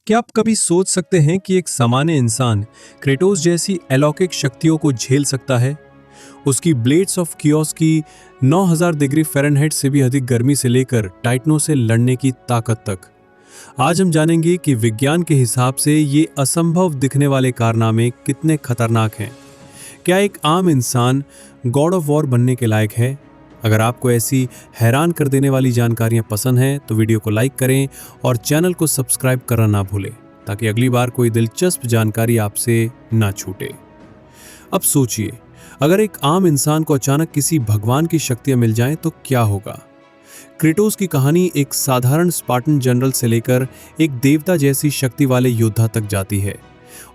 क्या आप कभी सोच सकते हैं कि एक सामान्य इंसान क्रेटोस जैसी अलौकिक शक्तियों को झेल सकता है? उसकी ब्लेड्स ऑफ कियोस की 9000 डिग्री फ़ारेनहाइट से भी अधिक गर्मी से लेकर टाइटनों से लड़ने की ताकत तक। आज हम जानेंगे कि विज्ञान के हिसाब से ये असंभव दिखने वाले कारनामे कितने खतरनाक हैं। क्या एक आम इंसान गॉड ऑफ वॉर बनने के लायक है? अगर आपको ऐसी हैरान कर देने वाली जानकारियां पसंद हैं तो वीडियो को लाइक करें और चैनल को सब्सक्राइब करना ना भूलें ताकि अगली बार कोई दिलचस्प जानकारी आपसे ना छूटे। अब सोचिए, अगर एक आम इंसान को अचानक किसी भगवान की शक्तियां मिल जाएं तो क्या होगा? क्रेटोस की कहानी एक साधारण स्पार्टन जनरल से लेकर एक देवता जैसी शक्ति वाले योद्धा तक जाती है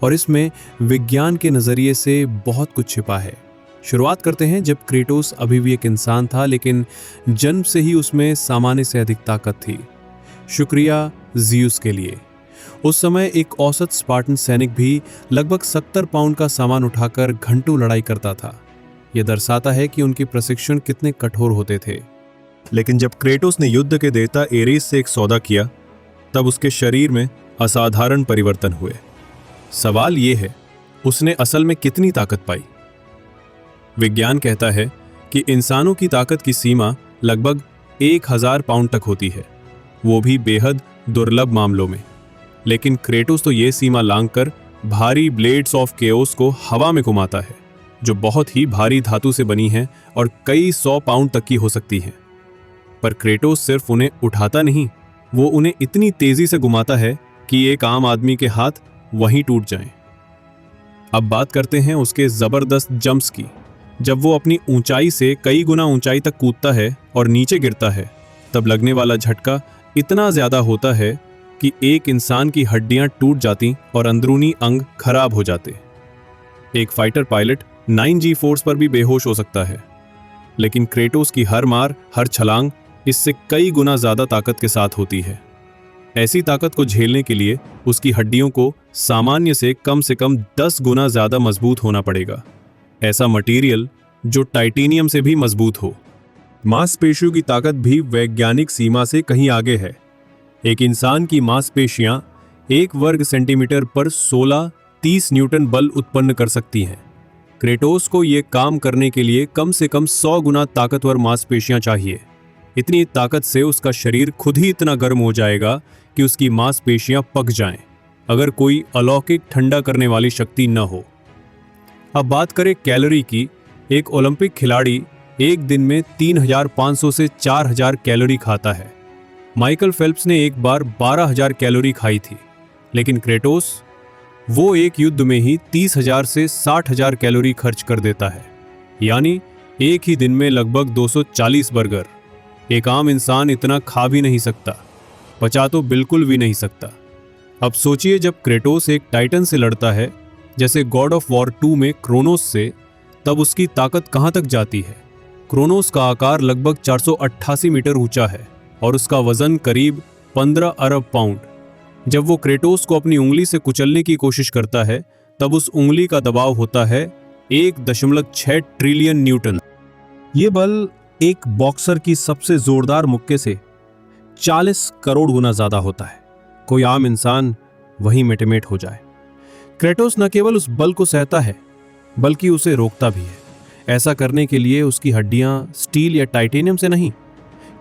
और इसमें विज्ञान के नजरिए से बहुत कुछ छिपा है। शुरुआत करते हैं जब क्रेटोस अभी भी एक इंसान था, लेकिन जन्म से ही उसमें सामान्य से अधिक ताकत थी। शुक्रिया ज़्यूस के लिए। उस समय एक औसत स्पार्टन सैनिक भी लगभग 70 पाउंड का सामान उठाकर घंटों लड़ाई करता था। यह दर्शाता है कि उनके प्रशिक्षण कितने कठोर होते थे। लेकिन जब क्रेटोस ने युद्ध के देवता एरेस से एक सौदा किया, तब उसके शरीर में असाधारण परिवर्तन हुए। सवाल यह है, उसने असल में कितनी ताकत पाई? विज्ञान कहता है कि इंसानों की ताकत की सीमा लगभग 1000 पाउंड तक होती है, वो भी बेहद दुर्लभ मामलों में। लेकिन क्रेटोस तो ये सीमा लांघकर भारी ब्लेड्स ऑफ केओस को हवा में घुमाता है, जो बहुत ही भारी धातु से बनी है और कई 100 पाउंड तक की हो सकती हैं। पर क्रेटोस सिर्फ उन्हें उठाता नहीं, वो उन्हें इतनी तेजी से घुमाता है कि एक आम आदमी के हाथ वहीं टूट जाएं। अब बात करते हैं उसके जबरदस्त जंप्स की। जब वो अपनी ऊंचाई से कई गुना ऊंचाई तक कूदता है और नीचे गिरता है, तब लगने वाला झटका इतना ज्यादा होता है कि एक इंसान की हड्डियां टूट जाती और अंदरूनी अंग खराब हो जाते। एक फाइटर पायलट 9G फोर्स पर भी बेहोश हो सकता है, लेकिन क्रेटोस की हर मार, हर छलांग इससे कई गुना ज्यादा ताकत के साथ होती है। ऐसी ताकत को झेलने के लिए उसकी हड्डियों को सामान्य से कम 10 गुना ज्यादा मजबूत होना पड़ेगा। ऐसा मटेरियल जो टाइटेनियम से भी मजबूत हो। मांसपेशियों की ताकत भी वैज्ञानिक सीमा से कहीं आगे है। एक इंसान की मांसपेशियां 1 वर्ग सेंटीमीटर पर 16-30 न्यूटन बल उत्पन्न कर सकती हैं। क्रेटोस को यह काम करने के लिए कम से कम 100 गुना ताकतवर मांसपेशियां चाहिए। इतनी ताकत से उसका शरीर खुद ही इतना गर्म हो जाएगा कि उसकी मांसपेशियां पक जाएं, अगर कोई अलौकिक ठंडा करने वाली शक्ति न हो। अब बात करें कैलोरी की। एक ओलंपिक खिलाड़ी एक दिन में 3500 से 4000 कैलोरी खाता है। माइकल फेल्प्स ने एक बार 12000 कैलोरी खाई थी, लेकिन क्रेटोस वो एक युद्ध में ही 30000 से 60000 कैलोरी खर्च कर देता है, यानी एक ही दिन में लगभग 240 बर्गर। एक आम इंसान इतना खा भी नहीं सकता, पचा तो बिल्कुल भी नहीं सकता। अब सोचिए, जब क्रेटोस एक टाइटन से लड़ता है, जैसे गॉड ऑफ वॉर 2 में क्रोनोस से, तब उसकी ताकत कहां तक जाती है? क्रोनोस का आकार लगभग 488 मीटर ऊंचा है और उसका वजन करीब 15 अरब पाउंड। जब वो क्रेटोस को अपनी उंगली से कुचलने की कोशिश करता है, तब उस उंगली का दबाव होता है 1.6 ट्रिलियन न्यूटन। ये बल एक बॉक्सर की सबसे जोरदार मुक्के से 40 करोड़ गुना ज्यादा होता है। कोई आम इंसान वहीं मिटमिट हो जाए। क्रेटोस न केवल उस बल को सहता है, बल्कि उसे रोकता भी है। ऐसा करने के लिए उसकी हड्डियां स्टील या टाइटेनियम से नहीं,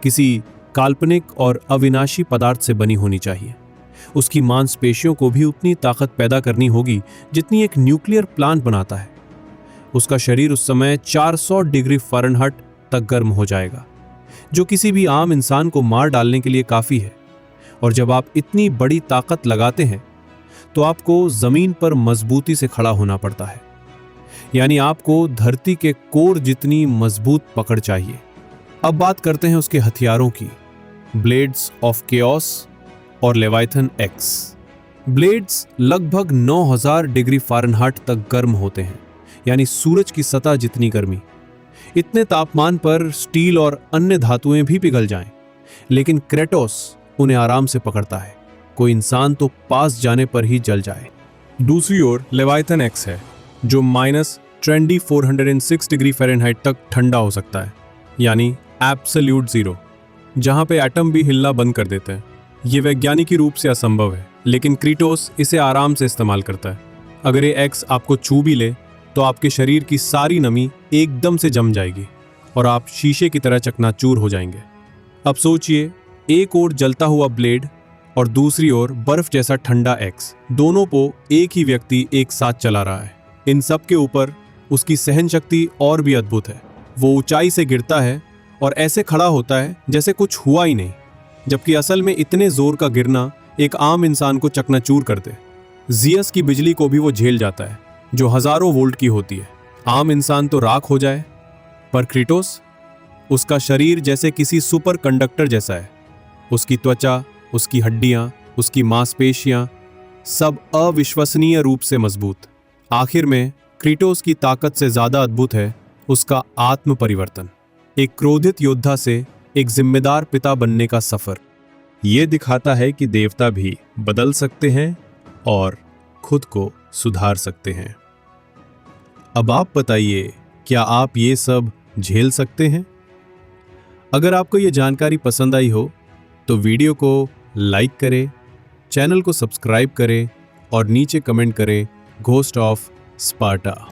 किसी काल्पनिक और अविनाशी पदार्थ से बनी होनी चाहिए। उसकी मांसपेशियों को भी उतनी ताकत पैदा करनी होगी जितनी एक न्यूक्लियर प्लांट बनाता है। उसका शरीर उस समय 400 डिग्री फ़ारेनहाइट तक गर्म हो जाएगा, जो किसी भी आम इंसान को मार डालने के लिए काफी है। और जब आप इतनी बड़ी ताकत लगाते हैं, तो आपको जमीन पर मजबूती से खड़ा होना पड़ता है, यानी आपको धरती के कोर जितनी मजबूत पकड़ चाहिए। अब बात करते हैं उसके हथियारों की, ब्लेड्स ऑफ केओस और लेवाइथन एक्स। ब्लेड्स लगभग 9000 डिग्री फ़ारेनहाइट तक गर्म होते हैं, यानी सूरज की सतह जितनी गर्मी। इतने तापमान पर स्टील और अन्य धातुएं भी पिघल जाएं, लेकिन क्रेटोस उन्हें आराम से पकड़ता है। कोई इंसान तो पास जाने पर ही जल जाए। दूसरी ओर लेवाइथन एक्स है, जो -406 डिग्री फ़ारेनहाइट तक ठंडा हो सकता है, यानी एब्सोल्यूट जीरो, जहां पे एटम भी हिलना बंद कर देते हैं। ये वैज्ञानिकी रूप से असंभव है, लेकिन क्रीटोस इसे आराम से इस्तेमाल करता है। अगर ये एक्स आपको छू भी ले तो आपके शरीर की सारी नमी एकदम से जम जाएगी और आप शीशे की तरह चकनाचूर हो जाएंगे। अब सोचिए, एक ओर जलता हुआ ब्लेड और दूसरी ओर बर्फ जैसा ठंडा एक्स, दोनों को एक ही व्यक्ति एक साथ चला रहा है। इन सब के ऊपर उसकी सहन शक्ति और भी अद्भुत है। वो ऊंचाई से गिरता है और ऐसे खड़ा होता है जैसे कुछ हुआ ही नहीं, जबकि असल में इतने जोर का गिरना एक आम इंसान को चकनाचूर कर दे। जियस की बिजली को भी वो झेल जाता है, जो हजारों वोल्ट की होती है। आम इंसान तो राख हो जाए, पर क्रीटोस, उसका शरीर जैसे किसी सुपर कंडक्टर जैसा है। उसकी त्वचा, उसकी हड्डियां, उसकी मांसपेशियां सब अविश्वसनीय रूप से मजबूत। आखिर में क्रीटोस की ताकत से ज्यादा अद्भुत है उसका आत्म परिवर्तन। एक क्रोधित योद्धा से एक जिम्मेदार पिता बनने का सफर। ये दिखाता है कि देवता भी बदल सकते हैं और खुद को सुधार सकते हैं। अब आप बताइए, क्या आप ये सब झेल सकते हैं? अगर आपको ये जानकारी पसंद आई हो तो वीडियो को लाइक करें, चैनल को सब्सक्राइब करें और नीचे कमेंट करें घोस्ट ऑफ स्पार्टा।